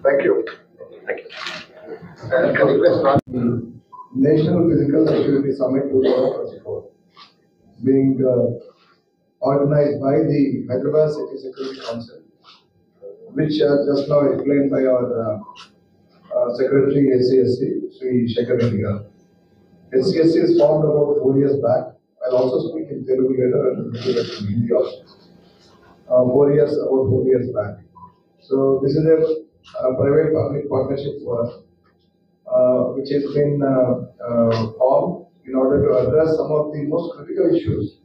Thank you. National Physical Security Summit 2024 being organized by the Hyderabad City Security Council, which just now explained by our Secretary SCSC, Sri Shekhar India. SCSC is formed about 4 years back. I'll also speak in Telugu later and in Hindi also. 4 years, about 4 years back. So this is a private-public partnership for which has been formed in order to address some of the most critical issues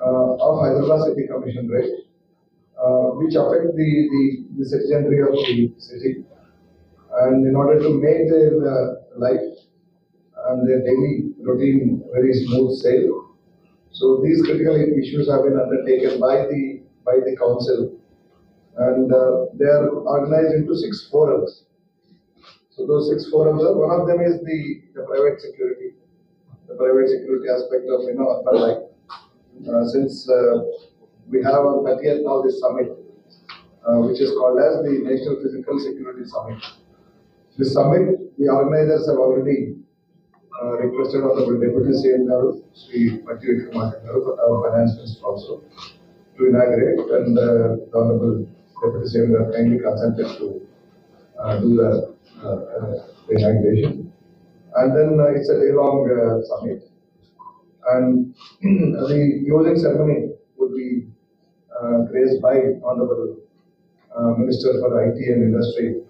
of Hyderabad City Commissionerate, which affect the citizenry of the city, and in order to make their life and their daily routine very smooth sail. So these critical issues have been undertaken by the council, and they are organized into 6 forums. So those 6 forums are, one of them is the private security aspect of urban life. Since we have on 30th now this summit, which is called as the National Physical Security Summit. This summit, the organizers have already requested Honorable Deputy CM Garu, Sri Matti Vikramaditya Garu, our Finance Minister also, to inaugurate, and the Honorable Deputy CM Garu kindly consented to do the inauguration. And then it's a day-long summit. And the closing ceremony would be graced by Honorable Minister for IT and Industry,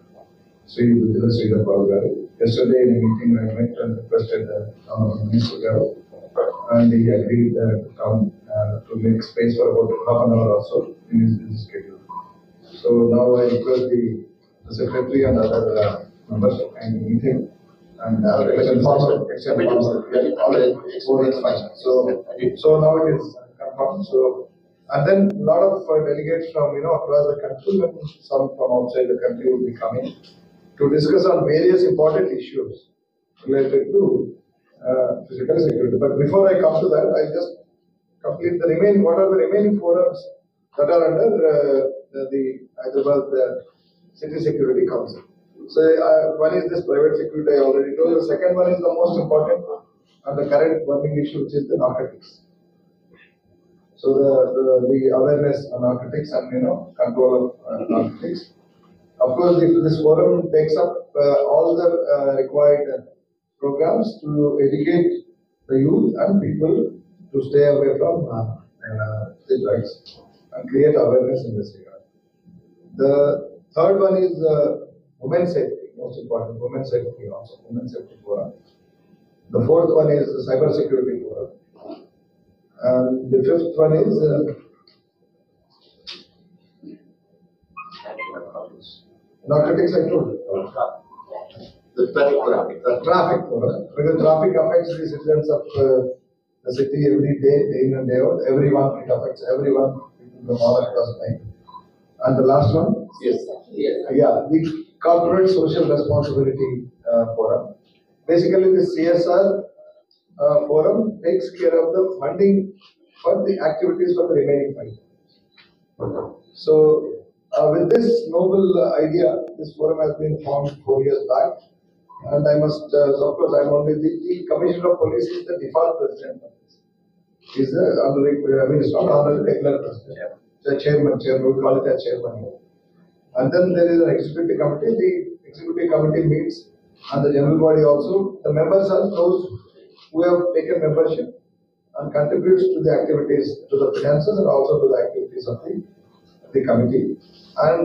Sri Vijay Sridhar Babu Garu. Yesterday in a meeting I met and requested Honorable Minister Garu, and he agreed to come to make space for about half an hour or so in his busy schedule. So now I request the Secretary and other members to kindly meet him. And so now it is confirmed. So, and then a lot of delegates from across the country, and some from outside the country will be coming to discuss on various important issues related to physical security. But before I come to that, I just complete the remaining. What are the remaining forums that are under the Hyderabad City Security Council? So one is this private security, I already told. The second one is the most important and the current burning issue, which is the narcotics. So the awareness on narcotics and control of narcotics. Of course, this forum takes up all the required programs to educate the youth and people to stay away from the drugs and create awareness in this regard. The third one is women's safety, most important, women's safety also, women's safety forum. The fourth one is the cyber security forum. And the fifth one is narcotics, I told you. The traffic forum. Because traffic affects the citizens of the city every day, day in and day out. Everyone, it affects everyone from all across the time. And the last one? Yes. Yeah, the Corporate Social Responsibility Forum. Basically, the CSR forum takes care of the funding for the activities for the remaining 5 years. So, with this noble idea, this forum has been formed 4 years back, and I must, of course, I'm only the Commissioner of Police is the default president of this. He's the honorary, it's not honorary, regular president. The chairman, we call it a chairman. And then there is an executive committee. The executive committee meets, and the general body also. The members are those who have taken membership and contributes to the activities, to the finances, and also to the activities of the committee. And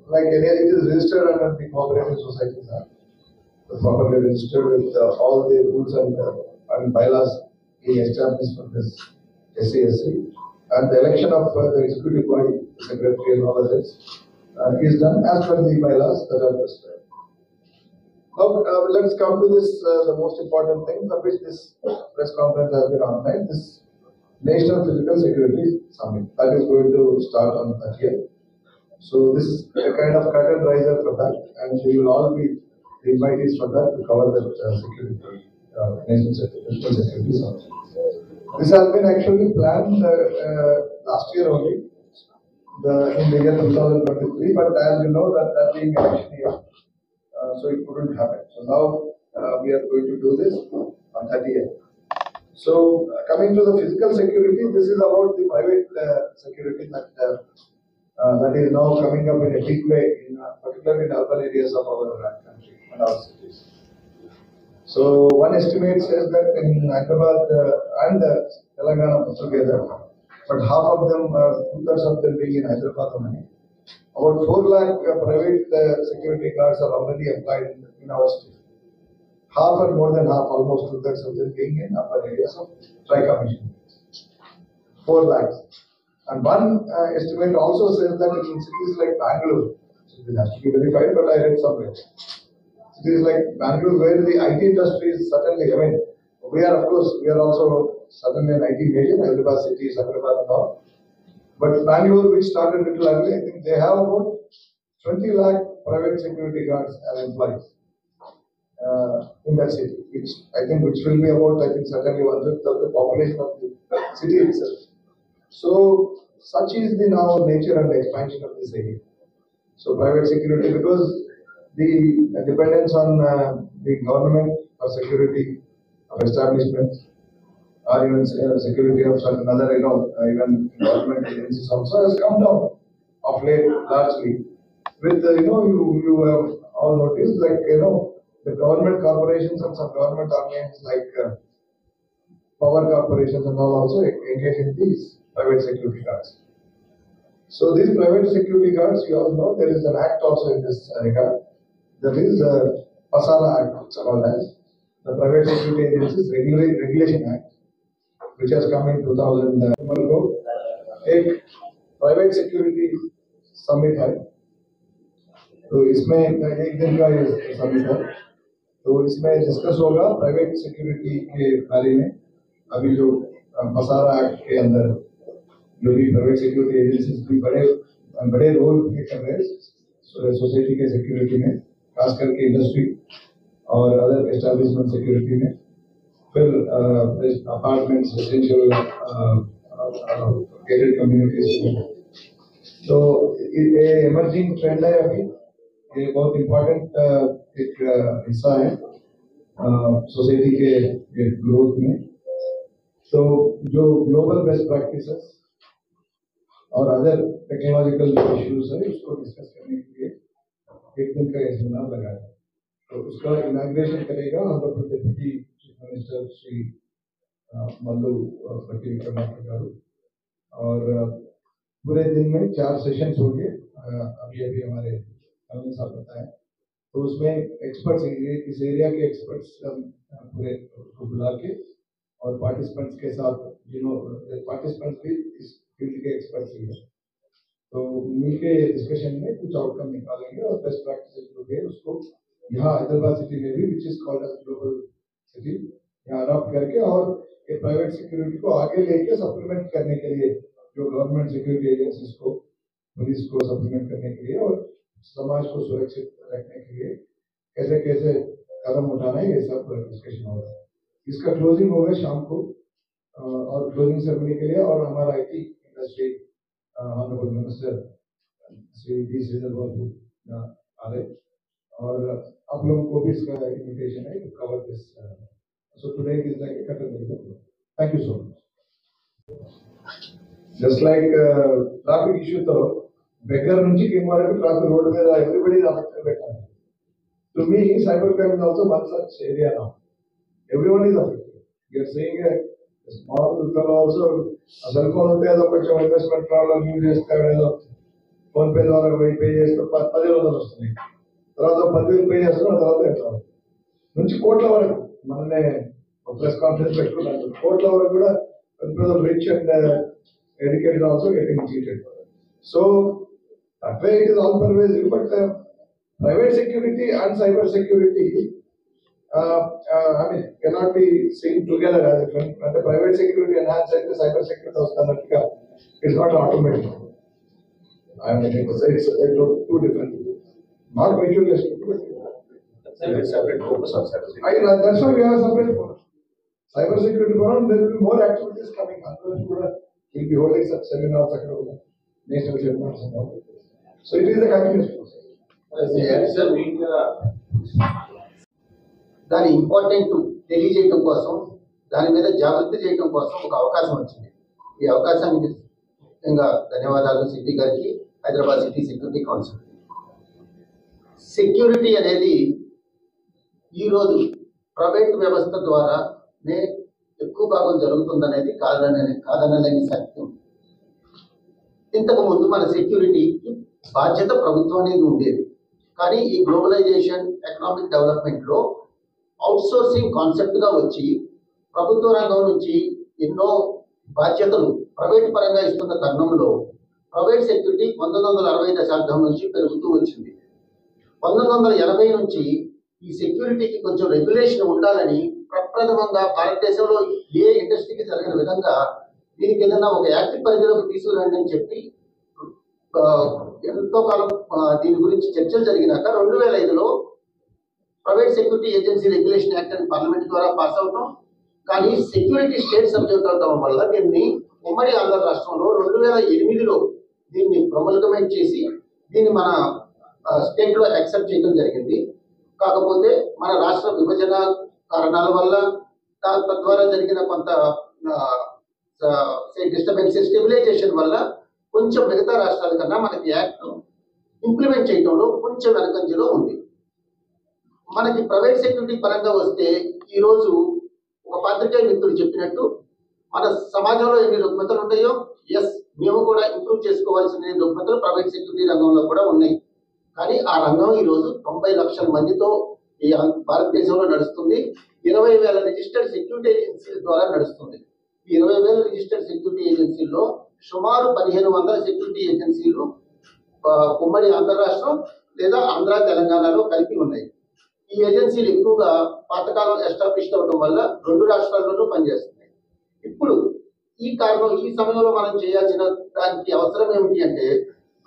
like it is registered under the Cooperative Societies Act. The properly registered with all the rules and bylaws being established for this SCSC. And the election of the executive body, the secretary and all of this, is done as per the bylaws that are prescribed. Now, let's come to this, the most important thing for which this press conference has been organized, this National Physical Security Summit. That is going to start on 30th. So this is a kind of curtain riser for that, and we will all be the invitees for that to cover that security, National Physical Security Summit. This has been actually planned last year only, in the year 2023, but as you know that being election year, so it couldn't happen. So now we are going to do this on 30th. So coming to the physical security, this is about the private security that is now coming up in a big way, particularly in urban areas of our country and our cities. So one estimate says that in Hyderabad and Telangana put together, but half of them, 2/3 of them being in Hyderabad only, about 4 lakh private security guards are already employed in our state. Half or more than half, almost 2/3 of them being in upper areas of Tri-Commission. 4 lakhs. And one estimate also says that in cities like Bangalore, so it has to be verified, but I read somewhere. Cities like Bangalore, where the IT industry is certainly, I mean, we are also certainly an IT major, Hyderabad city, Hyderabad and all. But Bangalore, which started a little early, I think they have about 20 lakh private security guards as employees in that city, which will be about, certainly 1/5 of the population of the city itself. So such is the now nature and expansion of this area. So private security, because the dependence on the government for security of establishments, or even security of another, even government agencies also has come down of late largely. With you have all noticed, like the government corporations and some government organizations like power corporations and all also engage in these private security guards. So these private security guards, you all know, there is an act also in this regard. That is Pasala Act, it's called as the Private Security Agencies Regulation Act, which has come in 2000 को एक private security summit है, तो इसमें एक दिन का ये summit है, तो इसमें डिस्कस होगा प्राइवेट सिक्योरिटी के बारे में। अभी जो मसारा एक्ट के अंदर जो भी प्राइवेट सिक्योरिटी एजेंसीज भी बड़े रोल प्ले कर रहे हैं सोसाइटी के सिक्योरिटी में, खास करके इंडस्ट्री और अदर एस्टेब्लिशमेंट सिक्योरिटी में, फिर अपार्टमेंट्स, रेजिडेंशियल गेटेड कम्युनिटीज में। तो ये इमर्जिंग ट्रेंड है अभी, ये बहुत इम्पोर्टेंट एक हिस्सा है सोसाइटी के ग्रोथ में। तो जो ग्लोबल बेस्ट प्रैक्टिसेस और अदर टेक्नोलॉजिकल इश्यूज है, उसको डिस्कस करने के लिए एक दिन का सेमिनार लगा है। तो उसका इनॉग्रेशन करेगा हमारे deputy chief minister Shri Mallu पट्टी विक्रमार्का गारू, और पूरे दिन में 4 सेशंस होंगे। अभी हमारे अमित साहब बताए, तो उसमें एक्सपर्ट्स, इस एरिया के एक्सपर्ट्स पूरे को बुला के और पार्टिसिपेंट्स के साथ, पार्टिसिपेंट्स भी इस फील्ड के एक्सपर्ट्स ही हैं, तो मिलके डिस्कशन में कुछ आउटकम निकालेंगे और बेस्ट प्रैक्टिसेस जो है उसको यहाँ हैदराबाद सिटी में भी, which is called as global city, यहाँ अडॉप्ट करके और ये प्राइवेट सिक्योरिटी को आगे लेके सप्लीमेंट करने के लिए, जो गवर्नमेंट सिक्योरिटी एजेंसीज को, पुलिस को सप्लीमेंट करने के लिए और समाज को सुरक्षित रखने के लिए कैसे कैसे कदम उठाना है, ये सब डिस्कशन होगा। इसका क्लोजिंग होगा शाम को, और क्लोजिंग सेरेमनी के लिए और हमारा IT industry honourable minister Shri D Sridhar Babu आ रहे, और आप लोगों को भी इसका इन्विटेशन है to cover this. So today is like a cut. Thank you so much. Just like traffic issue तो बेगर నుంచి కింద వరకు ట్రాఫిక్ రోడ్ మీద everybody is affected by traffic. To me cyber crime is also one such area now. Everyone is affected. You are saying a small fellow also a cell phone ఉంటే అది కొంచెం investment problem use చేస్తాడు, ఏదో phone pay ద్వారా pay చేస్తే 10 రోజులు వస్తుంది, తర్వాత 10,000 పే చేస్తున్నాం, తర్వాత ఎంత నుంచి కోట్ల వరకు మననే ప్రెస్ కాన్ఫరెన్స్ పెట్టుకున్నాం, కోట్ల వరకు కూడా rich and educated also getting cheated. So That way it is all pervasive, but private security and cyber security, cannot be seen together as a when the private security enhances the cyber security is not automatic. It's two different, not mutually exclusive. Separate focus on cyber security. That's why we have a separate forum. Cyber security forum, there will be more activities coming. We'll be holding such seminars across national seminars and all. So it is a continuous process. దాని important తెలియజేయడం కోసం దాని మీద జాగ్రత్త చేయడం కోసం ఒక అవకాశం వచ్చింది. ఈ అవకాశానికి ముఖ్యంగా ధన్యవాదాలు సిటీ గారికి, Hyderabad city security council. Security అనేది ఈరోజు ప్రైవేట్ వ్యవస్థ ద్వారానే ఎక్కువ భాగం జరుగుతుందనేది కాదనలేని సత్యం. ఇంతకు ముందు మన సెక్యూరిటీకి బాధ్యత ప్రభుత్వం అనేది ఉండేది. కానీ ఈ గ్లోబలైజేషన్, ఎకనామిక్ డెవలప్మెంట్లో అవుట్సోర్సింగ్ కాన్సెప్ట్గా వచ్చి ప్రభుత్వ రంగం నుంచి ఎన్నో బాధ్యతలు ప్రైవేట్ పరంగా ఇస్తున్న తరుణంలో ప్రైవేట్ సెక్యూరిటీ 1960 దశాబ్దం నుంచి పెరుగుతూ వచ్చింది. 1980 నుంచి ఈ సెక్యూరిటీకి కొంచెం రెగ్యులేషన్ ఉండాలని ప్రప్రథమంగా భారతదేశంలో ఏ ఇండస్ట్రీకి జరిగిన విధంగా దీనికి ఏదైనా ఒక యాక్ట్ పరిధిలోకి తీసుకురండి అని చెప్పి ఎంతో కాలం దీని గురించి చర్చలు జరిగినాక 2005లో private security agency regulation act అని పార్లమెంట్ ద్వారా పాస్ అవటం. కానీ సెక్యూరిటీ స్టేట్ సబ్జెక్ట్ అవడం వల్ల దీన్ని ఉమ్మడి ఆంధ్ర రాష్ట్రంలో 2008లో దీన్ని ప్రమల్గమెంట్ చేసి దీన్ని మన స్టేట్లో యాక్సెప్ట్ చేయడం జరిగింది. కాకపోతే మన రాష్ట్ర విభజన కారణాల వల్ల తద్వారా జరిగిన కొంత డిస్టర్బెన్సెస్, స్టెబిలైజేషన్ వల్ల కొంచెం మిగతా రాష్ట్రాల కన్నా మనకి యాక్ట్ ఇంప్లిమెంట్ చేయడంలో కొంచెం వెనకంజలో ఉంది. మనకి ప్రైవేట్ సెక్యూరిటీ పరంగా వస్తే ఈరోజు ఒక పాత్రికేయ మిత్రుడు చెప్పినట్టు మన సమాజంలో ఎన్ని రుగ్మతలు ఉన్నాయో, మేము కూడా ఇంప్రూవ్ చేసుకోవాల్సిన రుగ్మతలు ప్రైవేట్ సెక్యూరిటీ రంగంలో కూడా ఉన్నాయి. కానీ ఆ రంగం ఈరోజు 90 లక్షల మందితో ఈ భారతదేశంలో నడుస్తుంది. 20,000 రిజిస్టర్డ్ సెక్యూరిటీ ఏజెన్సీల ద్వారా నడుస్తుంది. ఈ 20,000 రిజిస్టర్డ్ సెక్యూరిటీ ఏజెన్సీల్లో సుమారు 1,500 సెక్యూరిటీ ఏజెన్సీలు ఉమ్మడి ఆంధ్ర రాష్ట్రం లేదా ఆంధ్ర, తెలంగాణలో కలిపి ఉన్నాయి. ఈ ఏజెన్సీలు ఎక్కువగా పాతకాలం ఎస్టాబ్లిష్ అవడం వల్ల 2 రాష్ట్రాల్లోనూ పనిచేస్తున్నాయి. ఇప్పుడు ఈ సమయంలో మనం చేయాల్సిన దానికి అవసరం ఏమిటి అంటే,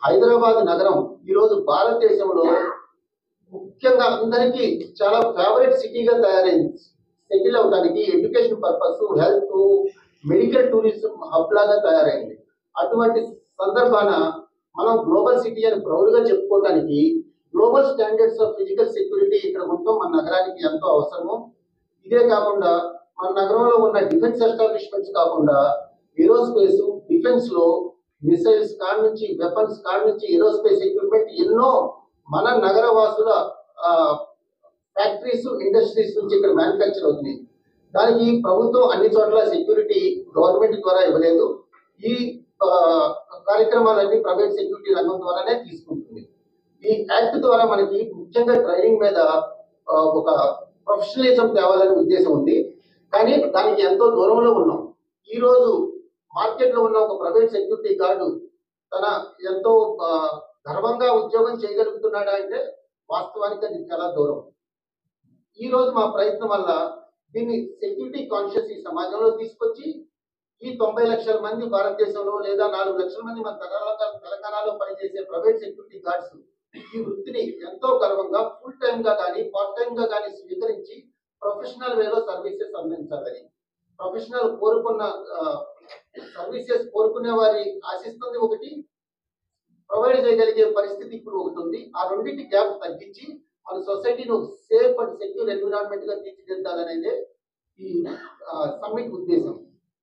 హైదరాబాద్ నగరం ఈరోజు భారతదేశంలో ముఖ్యంగా అందరికీ చాలా ఫేవరెట్ సిటీగా తయారైంది. సెటిల్ అవడానికి education purpose, health, medical tourism hub లాగా తయారైంది. అటువంటి సందర్భాన మనం గ్లోబల్ సిటీ అని ప్రౌడ్గా చెప్పుకోవడానికి global standards of physical security ఇక్కడ మొత్తం మన నగరానికి ఎంతో అవసరము. ఇదే కాకుండా మన నగరంలో ఉన్న డిఫెన్స్ ఎస్టాబ్లిష్మెంట్స్ కాకుండా ఏరోస్పేస్, డిఫెన్స్ లో మిసైల్స్ కాడ నుంచి, వెపన్స్ కాడ నుంచి ఏరోస్పేస్ ఎక్విప్మెంట్ ఎన్నో మన నగర వాసుల ఫ్యాక్టరీస్, ఇండస్ట్రీస్ నుంచి ఇక్కడ మ్యానుఫ్యాక్చర్ అవుతున్నాయి. దానికి ప్రభుత్వం అన్ని చోట్ల సెక్యూరిటీ గవర్నమెంట్ ద్వారా ఇవ్వలేదు. ఈ కార్యక్రమాలన్నీ ప్రైవేట్ సెక్యూరిటీ రంగం ద్వారానే తీసుకుంటుంది. ఈ యాక్ట్ ద్వారా మనకి ముఖ్యంగా ట్రైనింగ్ మీద ఒక ప్రొఫెషనలిజం తేవాలనే ఉద్దేశం ఉంది. కానీ దానికి ఎంతో దూరంలో ఉన్నాం. ఈ రోజు మార్కెట్ లో ఉన్న ఒక ప్రైవేట్ సెక్యూరిటీ గార్డు తన ఎంతో గర్వంగా ఉద్యోగం చేయగలుగుతున్నాడా అంటే వాస్తవానికి అది చాలా దూరం. ఈ రోజు మా ప్రయత్నం వల్ల దీన్ని సెక్యూరిటీ కాన్షియస్ ఈ సమాజంలో తీసుకొచ్చి ఈ 90 లక్షల మంది భారతదేశంలో లేదా 4 లక్షల మంది మన తెలంగాణలో పనిచేసే ప్రైవేట్ సెక్యూరిటీ గార్డ్స్ ఈ వృత్తిని ఎంతో గర్వంగా ఫుల్ టైమ్ గా కానీ పార్ట్ టైమ్ గా కానీ స్వీకరించి ప్రొఫెషనల్ వేలో సర్వీసెస్ అందించాలని, ప్రొఫెషనల్ కోరుకున్న సర్వీసెస్ కోరుకునే వారి ఆశిస్తుంది ఒకటి, ప్రొవైడ్ చేయగలిగే పరిస్థితి ఇప్పుడు ఒకటి ఉంది. ఆ రెండింటి గ్యాప్ తగ్గించి మన సొసైటీని సేఫ్ అండ్ సెక్యూర్ ఎన్విరాన్మెంట్ గా తీర్చిదిద్దాలనేదే ఈ సమ్మిట్ ఉద్దేశం.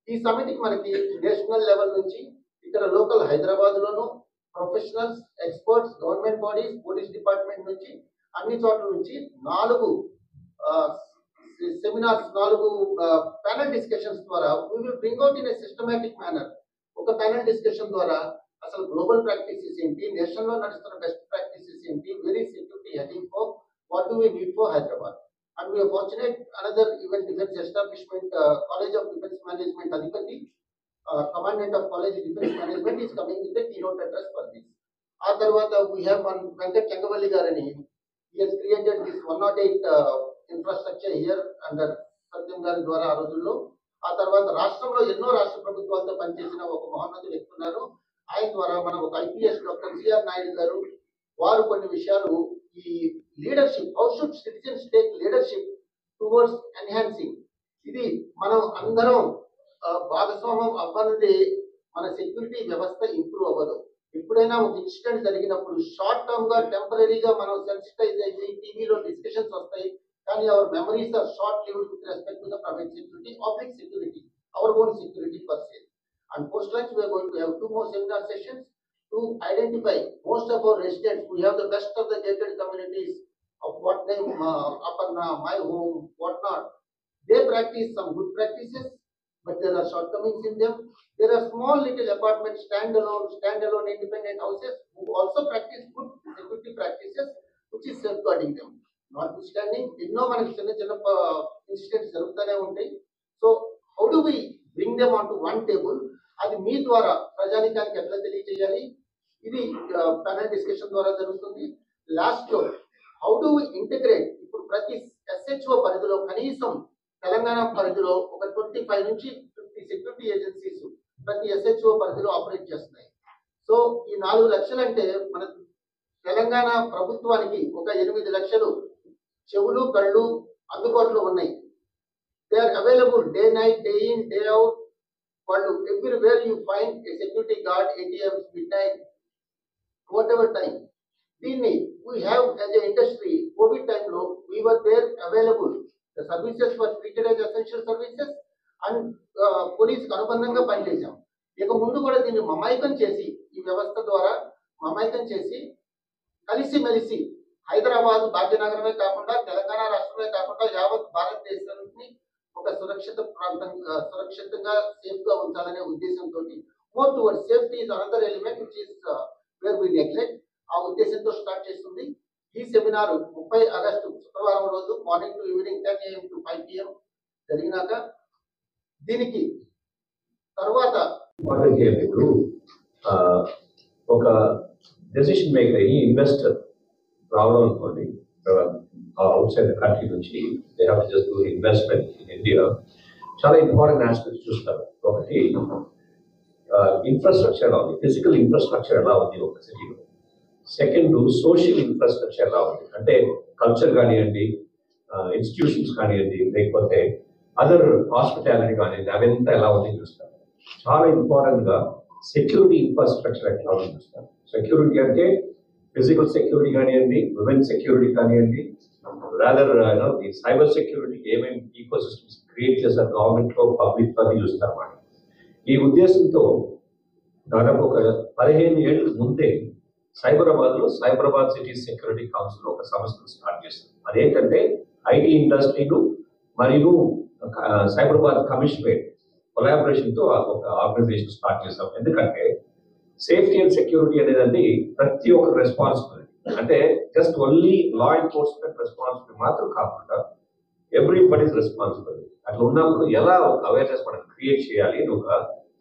ఈ సమ్మిట్కి మనకి నేషనల్ లెవెల్ నుంచి ఇక్కడ లోకల్ హైదరాబాద్ లోను professionals, experts, government bodies, police department నుంచి అన్ని చోట్ల నుంచి 4 సెమినార్స్, 4 ప్యానల్ డిస్కషన్స్ ద్వారా we will bring out in a systematic manner. ఒక ప్యానల్ డిస్కషన్ ద్వారా అసలు గ్లోబల్ ప్రాక్టీసెస్ ఏంటి, నేషనల్ లో నడుస్తున్న బెస్ట్ ప్రాక్టీసెస్ ఏంటి, very security heading for what do we need for Hyderabad. And we are fortunate another even defense establishment, College of Defense Management Adhipati, commandant of College of Defense Management is coming with a keynote address for this. ఆ తర్వాత we have one Venkat చెంగవల్లి గారని he has created this 108 infrastructure here under సత్యం గారి ద్వారా ఆ రోజుల్లో. ఆ తర్వాత రాష్ట్రంలో ఎన్నో రాష్ట్ర ప్రభుత్వాలతో పనిచేసిన ఒక మహోన్నత వ్యక్తి ఉన్నారు. ఆయన ద్వారా మనం ఒక ఐపీఎస్ డాక్టర్ సిఆర్ నాయుడు గారు వారు కొన్ని విషయాలు ఈ leadership, how should citizens take leadership towards enhancing, ఇది మనం అందరం భాగస్వామ్యం అవ్వనిదే మన సెక్యూరిటీ వ్యవస్థ ఇంప్రూవ్ అవ్వదు. ఎప్పుడైనా ఒక ఇన్సిడెంట్ జరిగినప్పుడు షార్ట్ టర్మ్ గా టెంపరీగా మనం సెన్సిటైజ్ అయితే టీవీలో డిస్కషన్స్ వస్తాయి, కానీ our memories are short lived with respect to the private security, public security, our own security per se. And post lunch we are going to have 2 more seminar sessions to identify most of our residents. We have the best of the gated communities of what name Aparna, my home, what not. They practice some good practices, but there are shortcomings in them. There are small little apartments, standalone independent houses who also practice good security practices, which is safeguarding them. Notwithstanding, ఎన్నో మనకి చిన్న చిన్న incidents జరుగుతూనే ఉంటాయి. So how do we bring them on to one table, అది మీ ద్వారా ప్రజానికానికి ఎట్లా తెలియజేయాలి, ఇది ప్యానల్ డిస్కషన్ ద్వారా జరుగుతుంది. లాస్ట్ లో హౌ డు వి ఇంటిగ్రేట్, ఇప్పుడు ప్రతి ఎస్హెచ్ఓ పరిధిలో కనీసం తెలంగాణ పరిధిలో ఒక 25 నుంచి 50 సెక్యూరిటీ ఏజెన్సీస్ ప్రతి ఎస్హెచ్ఓ పరిధిలో ఆపరేట్ చేస్తున్నాయి. సో ఈ 4 లక్షలు అంటే మన తెలంగాణ ప్రభుత్వానికి ఒక 8 లక్షలు చెవులు కళ్ళు అందుబాటులో ఉన్నాయి. They are available day night, day in day out. వాళ్ళు everywhere you find a security guard, ATMs, midnight, whatever time. దీన్ని we have as a industry, COVID టైంలో we were there available. The services were treated as essential services and పోలీస్కి అనుబంధంగా పనిచేసాం. ఇక ముందు కూడా దీన్ని మమైకం చేసి, ఈ వ్యవస్థ ద్వారా మమైకం చేసి కలిసిమెలిసి హైదరాబాద్ భాగ్యనగరమే కాకుండా తెలంగాణ రాష్ట్రమే కాకుండా యావత్ భారతదేశాన్ని ఒక సురక్షితంగా సేఫ్ గా ఉంచాలనే ఉద్దేశంతో more towards safety is another element which is where we neglect. ఆ ఉద్దేశంతో స్టార్ట్ చేస్తుంది. ఈ సెమినార్ 30 ఆగస్టు శుక్రవారం రోజు morning to evening 10 AM to 5 PM జరిగినాక దీనికి తర్వాత ఒక డెసిషన్ మేకర్, ఈ ఇన్వెస్టర్ రావడం అనుకోండి అవుట్ సైడ్ ద కంట్రీ నుంచి, they have to just do investment in India, చాలా ఇంపార్టెంట్ ఆస్పెక్ట్స్ చూస్తారు. ఒకటి ఇన్ఫ్రాస్ట్రక్చర్ ఎలా ఉంది, ఫిజికల్ ఇన్ఫ్రాస్ట్రక్చర్ ఎలా ఉంది ఒక సిటీలో. సెకండ్, సోషల్ ఇన్ఫ్రాస్ట్రక్చర్ ఎలా ఉంది, అంటే కల్చర్ కానివ్వండి, ఇన్స్టిట్యూషన్స్ కానివ్వండి, లేకపోతే అదర్ హాస్పిటాలిటీ కానివ్వండి, అవంతా ఎలా ఉంది చూస్తారు. చాలా ఇంపార్టెంట్ గా సెక్యూరిటీ ఇన్ఫ్రాస్ట్రక్చర్ ఎట్లా ఉంది చూస్తారు. సెక్యూరిటీ అంటే ఫిజికల్ సెక్యూరిటీ కానివ్వండి, ఉమెన్ సెక్యూరిటీ కానివ్వండి, రాదర్ ఈ సైబర్ సెక్యూరిటీ ఏమేమి ఈకో సిస్టమ్స్ క్రియేట్ చేశారు గవర్నమెంట్ లో, పబ్లిక్ లో చూస్తారు అన్నమాట. ఈ ఉద్దేశంతో దాదాపు ఒక 15 ఏళ్ళ ముందే సైబరాబాద్ సిటీ సెక్యూరిటీ కౌన్సిల్ ఒక సంస్థను స్టార్ట్ చేస్తారు. అదేంటంటే ఐటీ ఇండస్ట్రీలు మరియు సైబరాబాద్ కమిషనరేట్ కొలాబరేషన్ తో ఒక ఆర్గనైజేషన్ స్టార్ట్ చేస్తాం. ఎందుకంటే సేఫ్టీ అండ్ సెక్యూరిటీ అనేది ప్రతి ఒక్క రెస్పాన్సిబిలిటీ, అంటే just only law enforcement responsibility మాత్రం కాకుండా ఎవ్రీబడీస్ రెస్పాన్సిబిలిటీ. అట్లా ఉన్నప్పుడు ఎలా ఒక అవేర్నెస్ మనం క్రియేట్ చేయాలి అని ఒక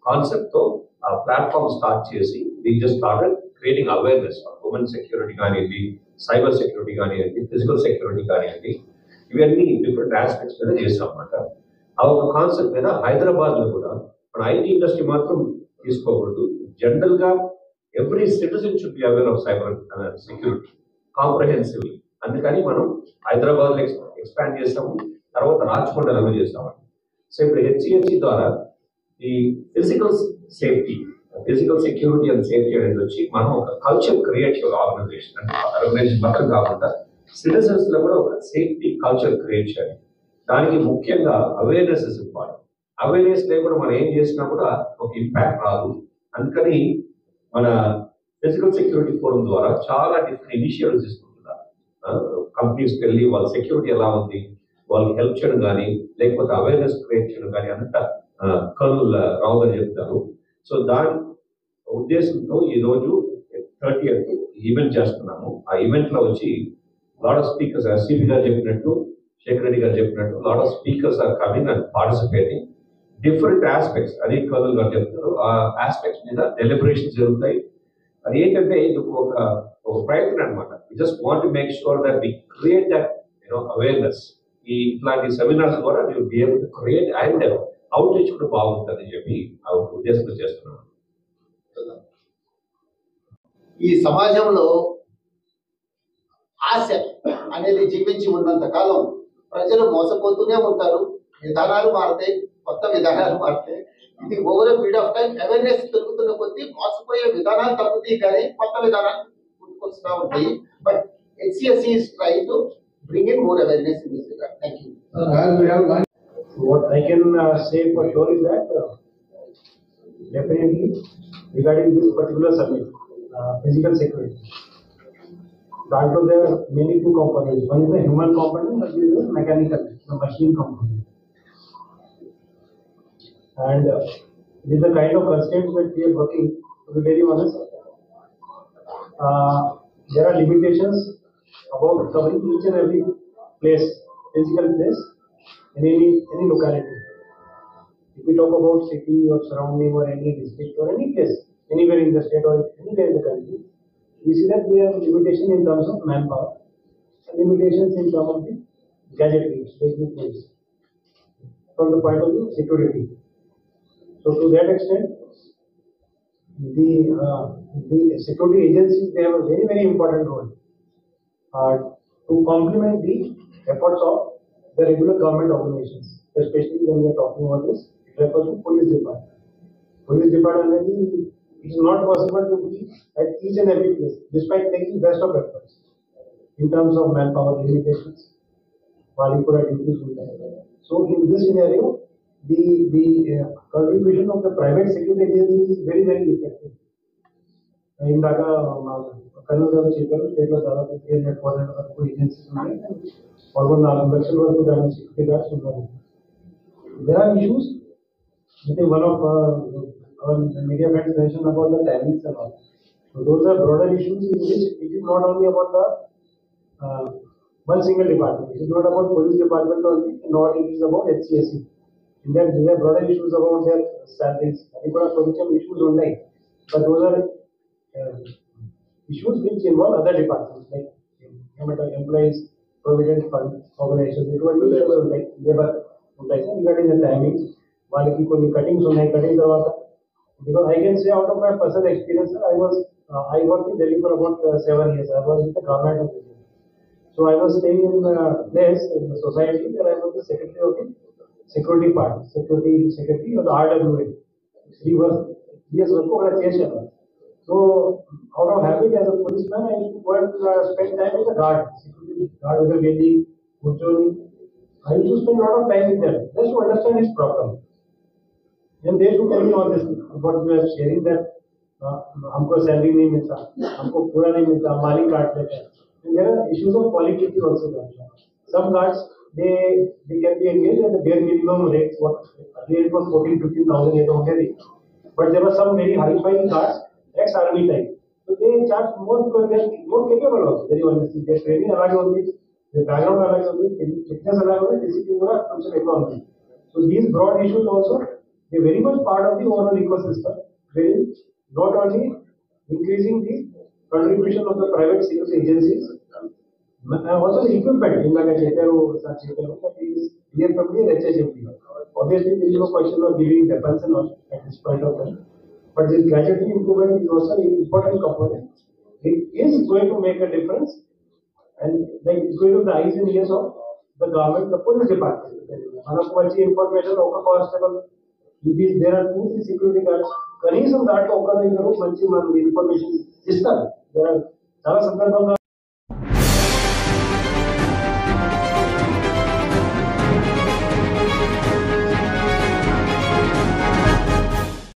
కాన్సెప్ట్ తో ఆ ప్లాట్ఫామ్ స్టార్ట్ చేసి we just started creating awareness women security కానివ్వండి, సైబర్ సెక్యూరిటీ కానివ్వండి, ఫిజికల్ సెక్యూరిటీ కానివ్వండి, ఇవన్నీ డిఫరెంట్ ఆస్పెక్ట్స్ మీద చేస్తాం అన్నమాట. ఆ ఒక కాన్సెప్ట్ మీద హైదరాబాద్ లో కూడా మన ఐటీ ఇండస్ట్రీ మాత్రం తీసుకోకూడదు, జనరల్ గా every citizen should be aware of cyber security comprehensively. అందుకని మనం హైదరాబాద్ లో ఎక్స్పాండ్ చేస్తాము, తర్వాత రాచకొండలో అమలు చేస్తాము. సో ఇప్పుడు హెచ్సిఎస్సి ద్వారా ఈ physical safety, physical security and safety అనేది వచ్చి మనం ఒక కల్చర్ క్రియేట్ చేయాలి. ఆర్గనైజేషన్ అంటే ఆర్గనైజేషన్ మాత్రం కాకుండా సిటిజన్స్ లో కూడా ఒక సేఫ్టీ కల్చర్ క్రియేట్ చేయాలి. దానికి ముఖ్యంగా అవేర్నెస్ ఇస్ ఇంపార్టెంట్. అవేర్నెస్ లేకుండా మనం ఏం చేసినా కూడా ఒక ఇంపాక్ట్ రాదు. అందుకని మన ఫిజికల్ సెక్యూరిటీ ఫోరం ద్వారా చాలా డిఫరెంట్ ఇనిషియేటివ్స్ తీసుకుంటున్నారు. కంపెనీస్కి వెళ్ళి వాళ్ళ సెక్యూరిటీ ఎలా ఉంది వాళ్ళకి హెల్ప్ చేయడం కానీ, లేకపోతే అవేర్నెస్ క్రియేట్ చేయడం కానీ అంతా కర్నల్ రావు గారు చెప్తారు. సో దాని ఉద్దేశంతో ఈరోజు 30th ఈవెంట్ చేస్తున్నాము. ఆ ఈవెంట్ లో వచ్చి లాట్ ఆఫ్ స్పీకర్స్, ఎస్సీపీ గారు చెప్పినట్టు, శేఖర్ రెడ్డి గారు చెప్పినట్టు lot of speakers are coming and participating. Different aspects అది కర్నల్ గారు చెప్తారు. ఆ ఆస్పెక్ట్స్ మీద డెలిబరేషన్స్ జరుగుతాయి. అది ఏంటంటే ఇది ఒక ప్రయత్నం అనమాట. Just want to make sure that we create that awareness. ఈ ఇట్లాంటి సెమినార్స్ ద్వారా మీరు be able to create and outreach కూడా బాగుంటుందని చెప్పి ఆ ఉద్దేశంతో చేస్తున్నాం. ఈ సమాజంలో ఆశ అనేది జీవించి ఉన్నంత కాలం ప్రజలు మోసపోతూనే ఉంటారు. విధానాలు మారుతాయి, కొత్త విధానాలు మారుతాయి. ఇది over period of time awareness పెరుగుతున్న కొద్దీ మోసపోయే విధానాలు తగ్గుతాయి కానీ కొత్త విధానాలు పుట్టుకొస్తూ ఉంటాయి. But HCSE is trying to bring in more awareness in this regard. Thank you. As we have one. What I can say for sure is that definitely regarding this particular subject, physical security, that there are many two components. One is the human component, and the other is mechanical, the machine component. And with the kind of constraints that we are working, to be very honest, there are limitations about covering each and every place, physical place in any locality. If we talk about city or surrounding or any district or any place, anywhere in the state or anywhere in the country, we see that we have limitation in terms of manpower, limitations in terms of the gadgetry, equipment, from the point of view of security. So to that extent, the security agencies, they have a very, very important role to complement the efforts of the regular government organizations, especially when we are talking about this, it refers to police department. Police department, it is not possible to be at each and every place, despite taking best of efforts in terms of manpower limitations, Valipura duties. So in this scenario, the contribution of the private security agencies is very, very effective. In Dhaka, Kannada చెప్పారు state లో దాదాపు 300-400 వరకు agencies ఉన్నాయి. Almost 4 లక్షల వరకు దాని security guards ఉన్నారు. There are issues. I think one of our media friends mentioned about the timings and all. So those are broader issues in which it is not only about the one single department. It is not about police department only, nor it is about HCSE. In that there are broader issues about their salaries. I think there are some issues online, but those are issues which involve other departments like employees, provident fund, organizations. It was issues like labor, regarding the timings. వాళ్ళకి కొన్ని cuttings ఉన్నాయి. Cutting తర్వాత because I can say out of my personal experience, I worked in Delhi for about 7 years. I was with the government of Delhi. So I was staying in a place in the society where I was the secretary of the security part, secretary of the RWA. 3 years ago, I changed. So out of habit as a policeman, I used to go and spend time with the guard, security guard with the Delhi, Ujjoli. I used to spend a lot of time with them just to understand his problem. And they should tell me all this, what we are sharing, that हमको salary नहीं मिलता, हमको पूरा नहीं मिलता, मालिक काट लेते हैं. And there are issues of quality also there. Some guards they can be engaged at the bare minimum rates. What earlier it was 14,000-15,000 but there were some very high-flying guards, ex-army type. So they charge more because they are more capable also. Very honestly, their training अलग होती है, their background अलग होती है, fitness अलग होती है, discipline पूरा function economy. So these broad issues also, they are very much part of the overall ecosystem, wherein not only increasing the contribution of the private security agencies, also the equipment. In like is DFMD and HHMD. Obviously, there is no question of giving weapons and all at this point of time. But this gadgetry improvement is also an important component. It is going to make a difference, and like it's going to the eyes and ears of the government, the police department. Anakumachi information, local constable. There are 2-3 security guards. కనీసం దాంట్లో ఒక్కరు ఇద్దరు మంచి మనకి information ఇస్తారు. చాలా సందర్భంగా